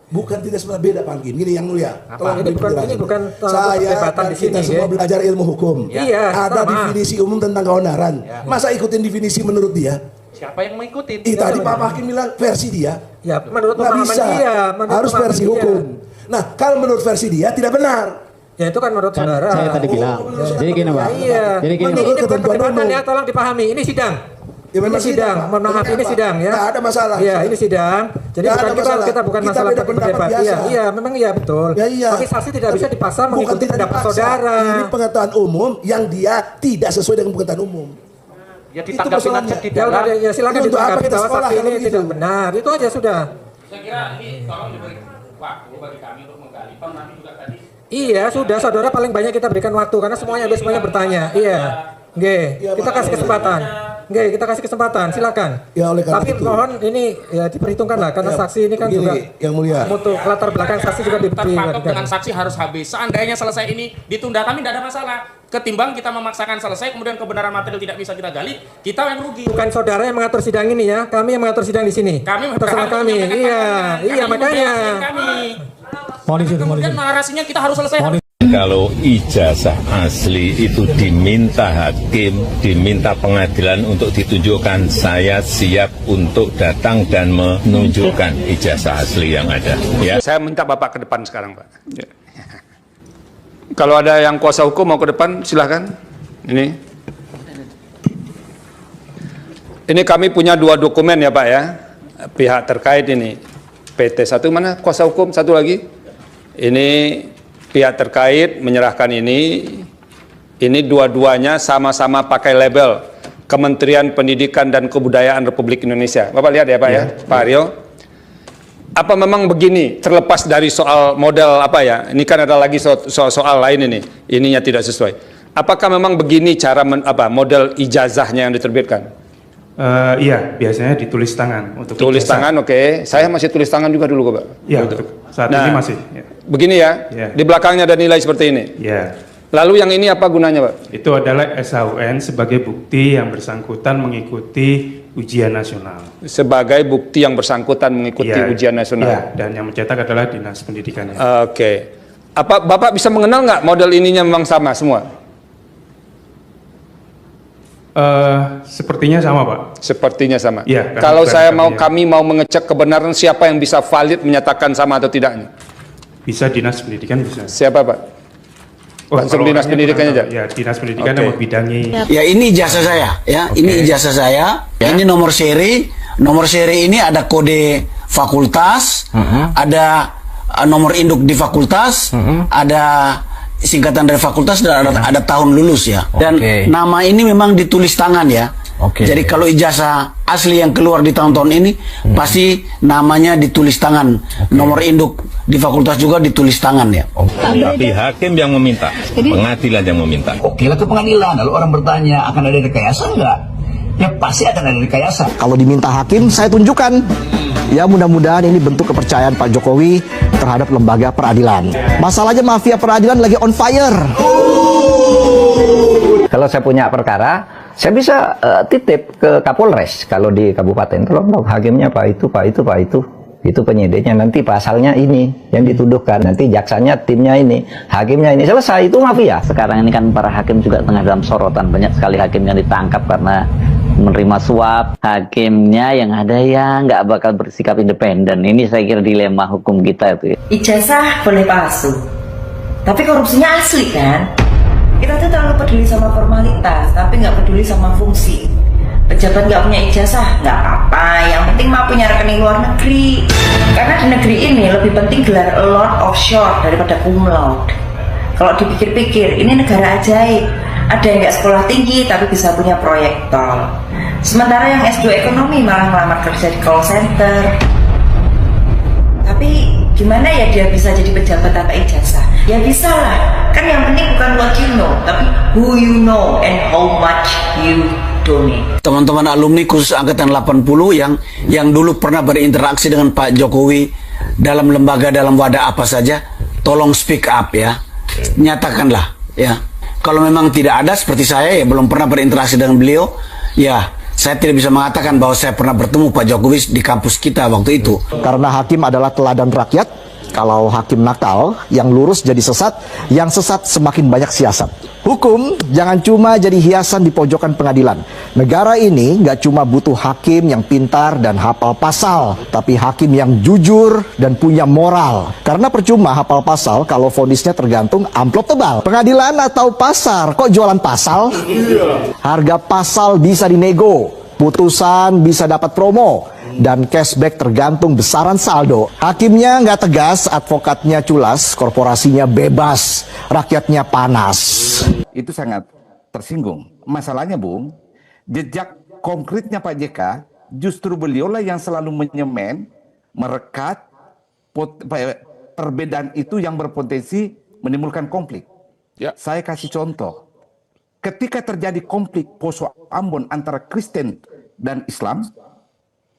Bukan tidak sebenarnya beda Pak Hakim. Gini yang mulia. Ini bukan saya perdebatan di sini. Kita semua belajar ilmu hukum. Iya, ada definisi umum tentang keonaran. Masa ikutin definisi menurut dia? Siapa yang mengikuti? Tadi Pak Hakim bilang versi dia. Ya, menurut nggak bisa. dia. Harus versi hukum. Nah, kalau menurut versi dia tidak benar. Ya itu kan menurut saudara. Saya tadi bilang. Jadi gini Pak. Iya. Jadi gini. Ini bukan perdebatan ya, tolong dipahami. Ini sidang. Ya, ini sidang, mohon maaf, ini sidang ya. Nggak ada masalah. Iya, ini sidang. Jadi bukan kita bukan masalah berdebat. Iya, memang iya betul. Ya, iya. Tapi saksi tidak bisa dipaksa mengikuti pendapat saudara. Ini pengetahuan umum yang dia tidak sesuai dengan pengetahuan umum. Ya ditanggapi aja di Ya udah, ya silakan ditanggapi bahwa saksi ini tidak gitu? benar. Itu aja sudah. Saya kira ini tolong diberi waktu bagi kami untuk menggali. Toh nanti juga tadi. Iya, sudah saudara paling banyak kita berikan waktu karena semuanya bertanya. Iya. Oke, kita kasih kesempatan. Oke, kita kasih kesempatan, silakan. Ya, oleh karena tapi itu, mohon ini ya diperhitungkan lah karena saksi ini kan begini, juga yang mulia. mutu latar belakang saksi juga Terpatok dengan saksi harus habis. Seandainya selesai ini ditunda, kami tidak ada masalah. Ketimbang kita memaksakan selesai, kemudian kebenaran material tidak bisa kita gali, kita yang rugi. Bukan saudara yang mengatur sidang ini ya, kami yang mengatur sidang di sini. Kami terserah kami. Iya makanya. Kemudian narasinya kita harus selesai. Kalau ijazah asli itu diminta hakim, diminta pengadilan untuk ditunjukkan, saya siap untuk datang dan menunjukkan ijazah asli yang ada. Ya. Saya minta Bapak ke depan sekarang, Pak. Ya. Kalau ada yang kuasa hukum mau ke depan, silahkan. Ini kami punya 2 dokumen ya Pak ya, pihak terkait ini. PT satu mana kuasa hukum, satu lagi. Ini pihak terkait menyerahkan ini dua-duanya sama-sama pakai label Kementerian Pendidikan dan Kebudayaan Republik Indonesia. Bapak lihat ya Pak ya, Pak Aryo. Apa memang begini, terlepas dari soal model apa ya, ini kan ada lagi soal lain ininya tidak sesuai. Apakah memang begini cara model ijazahnya yang diterbitkan? Iya, biasanya ditulis tangan. Untuk tulis ijazah. tangan, oke. Saya masih tulis tangan juga dulu Pak. Iya, saat ini masih. Ya. Begini ya, di belakangnya ada nilai seperti ini. Iya. Lalu yang ini apa gunanya Pak? Itu adalah SHUN sebagai bukti yang bersangkutan mengikuti ujian nasional. Sebagai bukti yang bersangkutan mengikuti ujian nasional. Iya, dan yang mencetak adalah Dinas Pendidikannya. Oke. Apa Bapak bisa mengenal nggak model ininya memang sama semua? Sepertinya sama Pak. Sepertinya sama. Ya, kalau kami mau mengecek kebenaran siapa yang bisa valid menyatakan sama atau tidaknya? Bisa Dinas Pendidikan bisa. Siapa Pak? Langsung Dinas Pendidikannya aja. Ya, Dinas Pendidikan yang membidangi. Ya ini ijazah saya, ya ini ijazah saya. Ya. Ini nomor seri. Nomor seri ini ada kode fakultas, ada nomor induk di fakultas, ada singkatan dari fakultas, dan ada tahun lulus ya. Dan nama ini memang ditulis tangan ya. Jadi kalau ijazah asli yang keluar di tahun-tahun ini pasti namanya ditulis tangan. Nomor induk di fakultas juga ditulis tangan ya. Tapi hakim yang meminta, pengadilan yang meminta. Oke lah ke pengadilan. Lalu orang bertanya akan ada rekayasa enggak? Ya pasti akan ada rekayasa. Kalau diminta hakim saya tunjukkan. Ya mudah-mudahan ini bentuk kepercayaan Pak Jokowi terhadap lembaga peradilan. Masalahnya mafia peradilan lagi on fire. Kalau saya punya perkara, saya bisa titip ke Kapolres. Kalau di kabupaten, tolong hakimnya Pak itu, Pak itu, Pak itu. Itu penyidiknya, nanti pasalnya ini yang dituduhkan, nanti jaksanya timnya ini, hakimnya ini, selesai, itu mafia. Sekarang ini kan para hakim juga tengah dalam sorotan, banyak sekali hakim yang ditangkap karena menerima suap. Hakimnya yang ada yang nggak bakal bersikap independen. Ini saya kira dilema hukum kita itu. Ijazah boleh palsu, tapi korupsinya asli kan? Kita tuh terlalu peduli sama formalitas, tapi nggak peduli sama fungsi. Pejabat nggak punya ijazah, nggak apa-apa. Yang penting mah punya rekening luar negeri. Karena di negeri ini lebih penting gelar Lord Offshore daripada cum laude. Kalau dipikir-pikir, ini negara ajaib. Ada yang nggak sekolah tinggi tapi bisa punya proyek tol. Sementara yang S2 ekonomi malah melamar kerja di call center. Tapi gimana ya dia bisa jadi pejabat tanpa ijazah? Ya bisa lah. Kan yang penting bukan what you know, tapi who you know and how much you donate. Teman-teman alumni khusus angkatan 80 yang dulu pernah berinteraksi dengan Pak Jokowi dalam lembaga, dalam wadah apa saja, tolong speak up ya. Nyatakanlah ya. Kalau memang tidak ada seperti saya ya belum pernah berinteraksi dengan beliau, ya saya tidak bisa mengatakan bahwa saya pernah bertemu Pak Jokowi di kampus kita waktu itu. Karena hakim adalah teladan rakyat, kalau hakim nakal, yang lurus jadi sesat, yang sesat semakin banyak siasat. Hukum jangan cuma jadi hiasan di pojokan pengadilan. Negara ini nggak cuma butuh hakim yang pintar dan hafal pasal, tapi hakim yang jujur dan punya moral. Karena percuma hafal pasal kalau vonisnya tergantung amplop tebal. Pengadilan atau pasar, kok jualan pasal? Harga pasal bisa dinego, putusan bisa dapat promo, dan cashback tergantung besaran saldo. Hakimnya nggak tegas, advokatnya culas, korporasinya bebas, rakyatnya panas. Itu sangat tersinggung. Masalahnya, Bung, jejak konkretnya Pak JK, justru beliaulah yang selalu menyemen, merekat perbedaan itu yang berpotensi menimbulkan konflik. Saya kasih contoh. Ketika terjadi konflik Poso Ambon antara Kristen dan Islam,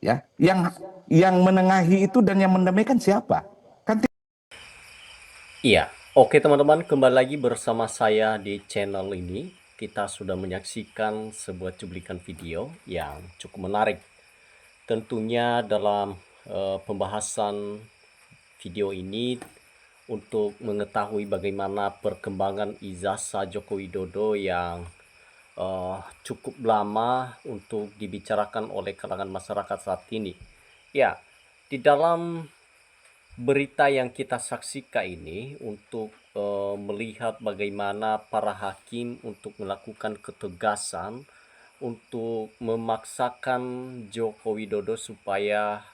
ya, yang menengahi itu dan yang mendamaikan siapa? Kan Iya, oke teman-teman, kembali lagi bersama saya di channel ini. Kita sudah menyaksikan sebuah cuplikan video yang cukup menarik. Tentunya dalam pembahasan video ini untuk mengetahui bagaimana perkembangan ijazah Joko Widodo yang cukup lama untuk dibicarakan oleh kalangan masyarakat saat ini. Ya, di dalam berita yang kita saksikan ini untuk melihat bagaimana para hakim untuk melakukan ketegasan untuk memaksakan Joko Widodo supaya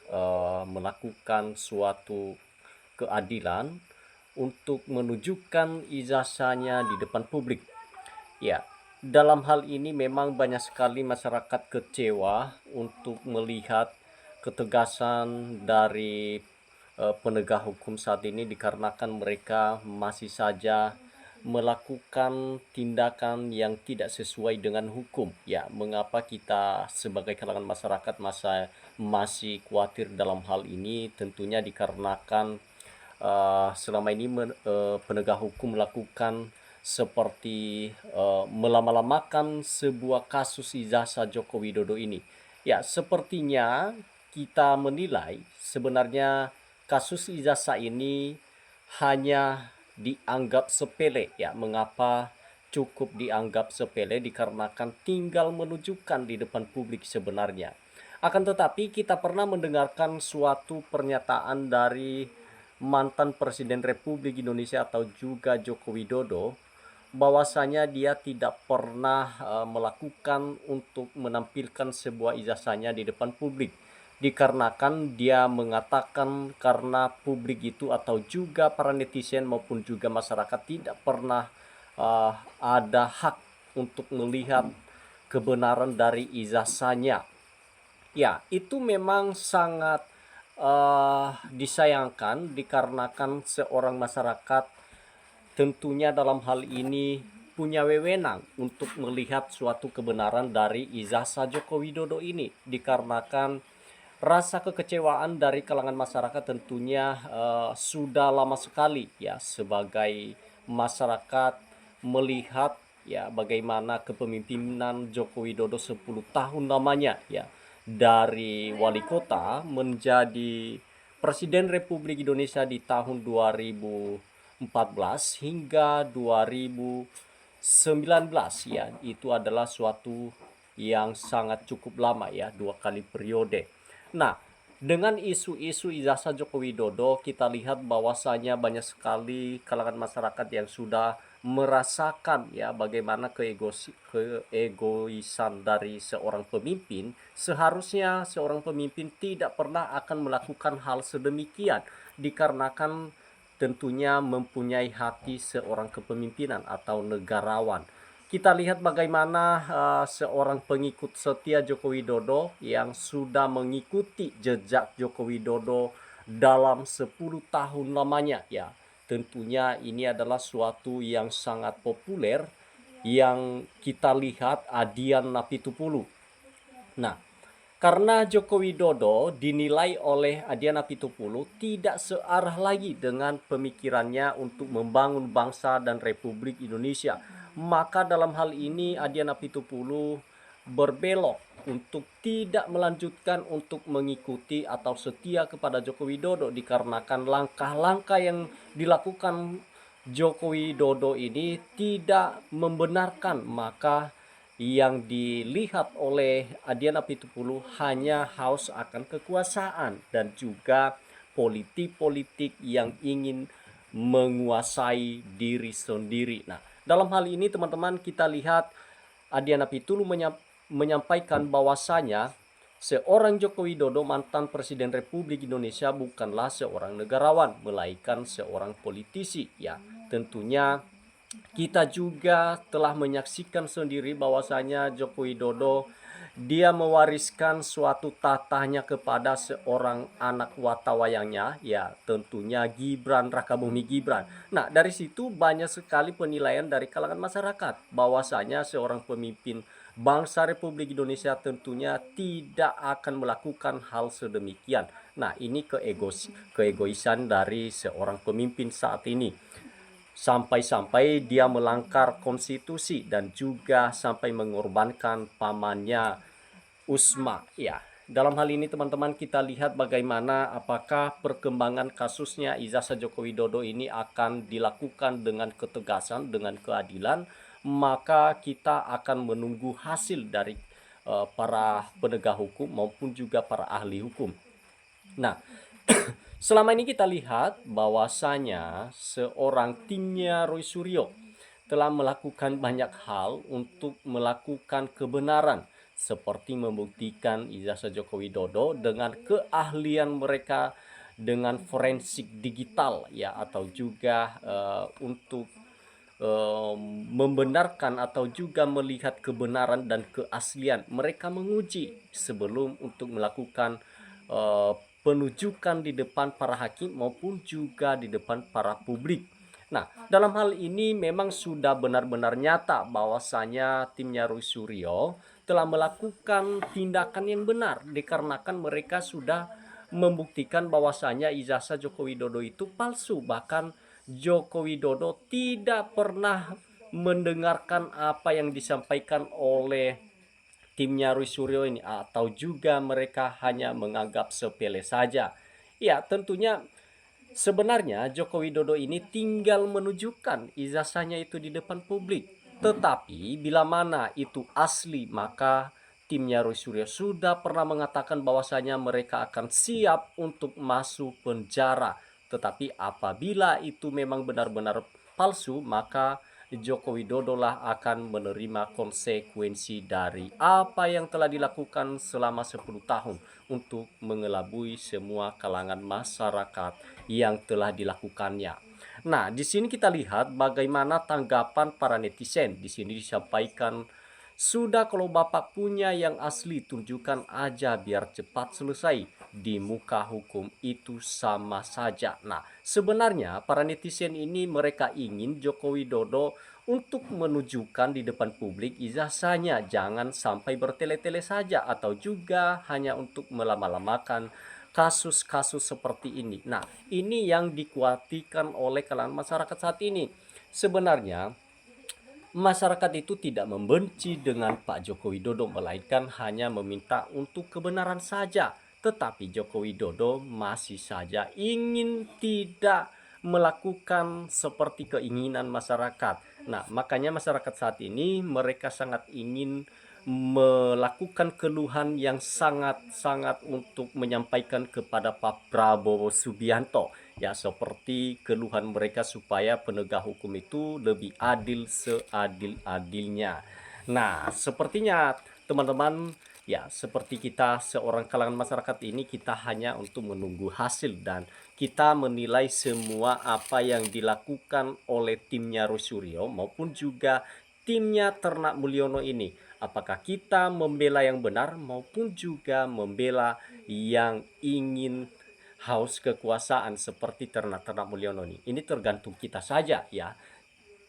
melakukan suatu keadilan untuk menunjukkan ijazahnya di depan publik. Ya, dalam hal ini memang banyak sekali masyarakat kecewa untuk melihat ketegasan dari penegak hukum saat ini, dikarenakan mereka masih saja melakukan tindakan yang tidak sesuai dengan hukum. Ya, mengapa kita sebagai kalangan masyarakat masih khawatir dalam hal ini? Tentunya dikarenakan selama ini penegak hukum melakukan seperti melama-lamakan sebuah kasus ijazah Joko Widodo ini. Ya, sepertinya kita menilai sebenarnya kasus ijazah ini hanya dianggap sepele. Ya, mengapa cukup dianggap sepele? Dikarenakan tinggal menunjukkan di depan publik sebenarnya. Akan tetapi kita pernah mendengarkan suatu pernyataan dari mantan Presiden Republik Indonesia atau juga Joko Widodo, bahwasanya dia tidak pernah melakukan untuk menampilkan sebuah ijazahnya di depan publik, dikarenakan dia mengatakan karena publik itu atau juga para netizen maupun juga masyarakat tidak pernah ada hak untuk melihat kebenaran dari ijazahnya. Ya, itu memang sangat disayangkan, dikarenakan seorang masyarakat tentunya dalam hal ini punya wewenang untuk melihat suatu kebenaran dari ijazah Joko Widodo ini, dikarenakan rasa kekecewaan dari kalangan masyarakat tentunya sudah lama sekali ya, sebagai masyarakat melihat ya bagaimana kepemimpinan Joko Widodo 10 tahun lamanya ya, dari wali kota menjadi Presiden Republik Indonesia di tahun 2014 hingga 2019 ya, itu adalah suatu yang sangat cukup lama ya, 2 kali periode. Nah, dengan isu-isu ijazah Joko Widodo kita lihat bahwasanya banyak sekali kalangan masyarakat yang sudah merasakan ya bagaimana keegoisan dari seorang pemimpin. Seharusnya seorang pemimpin tidak pernah akan melakukan hal sedemikian, dikarenakan tentunya mempunyai hati seorang kepemimpinan atau negarawan. Kita lihat bagaimana seorang pengikut setia Joko Widodo yang sudah mengikuti jejak Joko Widodo dalam 10 tahun lamanya ya. Tentunya ini adalah suatu yang sangat populer yang kita lihat Adian Apitupulu. Nah, karena Joko Widodo dinilai oleh Adian Apitupulu tidak searah lagi dengan pemikirannya untuk membangun bangsa dan Republik Indonesia, maka dalam hal ini Adian Apitupulu berbelok untuk tidak melanjutkan untuk mengikuti atau setia kepada Joko Widodo dikarenakan langkah-langkah yang dilakukan Joko Widodo ini tidak membenarkan. Maka yang dilihat oleh Adian Apitupulu hanya haus akan kekuasaan dan juga politik-politik yang ingin menguasai diri sendiri. Nah, dalam hal ini teman-teman kita lihat Adian Apitupulu menyampaikan bahwasanya seorang Joko Widodo, mantan Presiden Republik Indonesia, bukanlah seorang negarawan, melainkan seorang politisi. Ya, tentunya kita juga telah menyaksikan sendiri bahwasanya Joko Widodo dia mewariskan suatu tatahnya kepada seorang anak watawayangnya, ya tentunya Gibran Rakabumi Gibran. Nah, dari situ banyak sekali penilaian dari kalangan masyarakat bahwasanya seorang pemimpin bangsa Republik Indonesia tentunya tidak akan melakukan hal sedemikian. Nah, ini keegoisan dari seorang pemimpin saat ini. Sampai-sampai dia melanggar konstitusi dan juga sampai mengorbankan pamannya Usma. Ya, dalam hal ini teman-teman kita lihat bagaimana apakah perkembangan kasusnya ijazah Joko Widodo ini akan dilakukan dengan ketegasan, dengan keadilan. Maka kita akan menunggu hasil dari para penegak hukum maupun juga para ahli hukum. Nah, selama ini kita lihat bahwasanya seorang timnya Roy Suryo telah melakukan banyak hal untuk melakukan kebenaran, seperti membuktikan ijazah Joko Widodo dengan keahlian mereka dengan forensik digital, ya, atau juga untuk membenarkan atau juga melihat kebenaran dan keaslian. Mereka menguji sebelum untuk melakukan penunjukan di depan para hakim maupun juga di depan para publik. Nah, dalam hal ini memang sudah benar-benar nyata bahwasanya timnya Roy Suryo telah melakukan tindakan yang benar dikarenakan mereka sudah membuktikan bahwasanya ijazah Joko Widodo itu palsu. Bahkan Joko Widodo tidak pernah mendengarkan apa yang disampaikan oleh timnya Roy Suryo ini, atau juga mereka hanya menganggap sepele saja. Ya, tentunya sebenarnya Joko Widodo ini tinggal menunjukkan ijazahnya itu di depan publik. Tetapi bila mana itu asli, maka timnya Roy Suryo sudah pernah mengatakan bahwasanya mereka akan siap untuk masuk penjara. Tetapi apabila itu memang benar-benar palsu, maka Joko Widodo lah akan menerima konsekuensi dari apa yang telah dilakukan selama 10 tahun untuk mengelabui semua kalangan masyarakat yang telah dilakukannya. Nah, di sini kita lihat bagaimana tanggapan para netizen. Di sini disampaikan, sudah kalau Bapak punya yang asli tunjukkan aja biar cepat selesai. Di muka hukum itu sama saja. Nah, sebenarnya para netizen ini mereka ingin Joko Widodo untuk menunjukkan di depan publik ijazahnya. Jangan sampai bertele-tele saja atau juga hanya untuk melama-lamakan kasus-kasus seperti ini. Nah, ini yang dikhawatirkan oleh kalangan masyarakat saat ini. Sebenarnya masyarakat itu tidak membenci dengan Pak Joko Widodo, melainkan hanya meminta untuk kebenaran saja. Tetapi Joko Widodo masih saja ingin tidak melakukan seperti keinginan masyarakat. Nah, makanya masyarakat saat ini mereka sangat ingin melakukan keluhan yang sangat-sangat untuk menyampaikan kepada Pak Prabowo Subianto. Ya, seperti keluhan mereka supaya penegak hukum itu lebih adil seadil-adilnya. Nah, sepertinya teman-teman, ya seperti kita seorang kalangan masyarakat ini, kita hanya untuk menunggu hasil dan kita menilai semua apa yang dilakukan oleh timnya Roy Suryo maupun juga timnya Ternak Mulyono ini. Apakah kita membela yang benar maupun juga membela yang ingin haus kekuasaan seperti Ternak Mulyono ini. Ini tergantung kita saja, ya.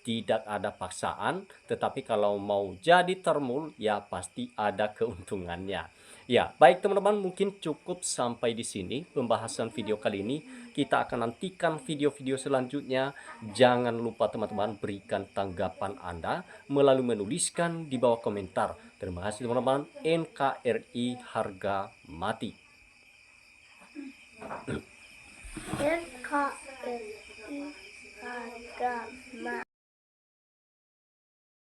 Tidak ada paksaan, tetapi kalau mau jadi termul ya pasti ada keuntungannya. Ya, baik teman-teman, mungkin cukup sampai di sini pembahasan video kali ini. Kita akan nantikan video-video selanjutnya. Jangan lupa teman-teman berikan tanggapan Anda melalui menuliskan di bawah komentar. Terima kasih teman-teman. NKRI harga mati. NKRI harga mati.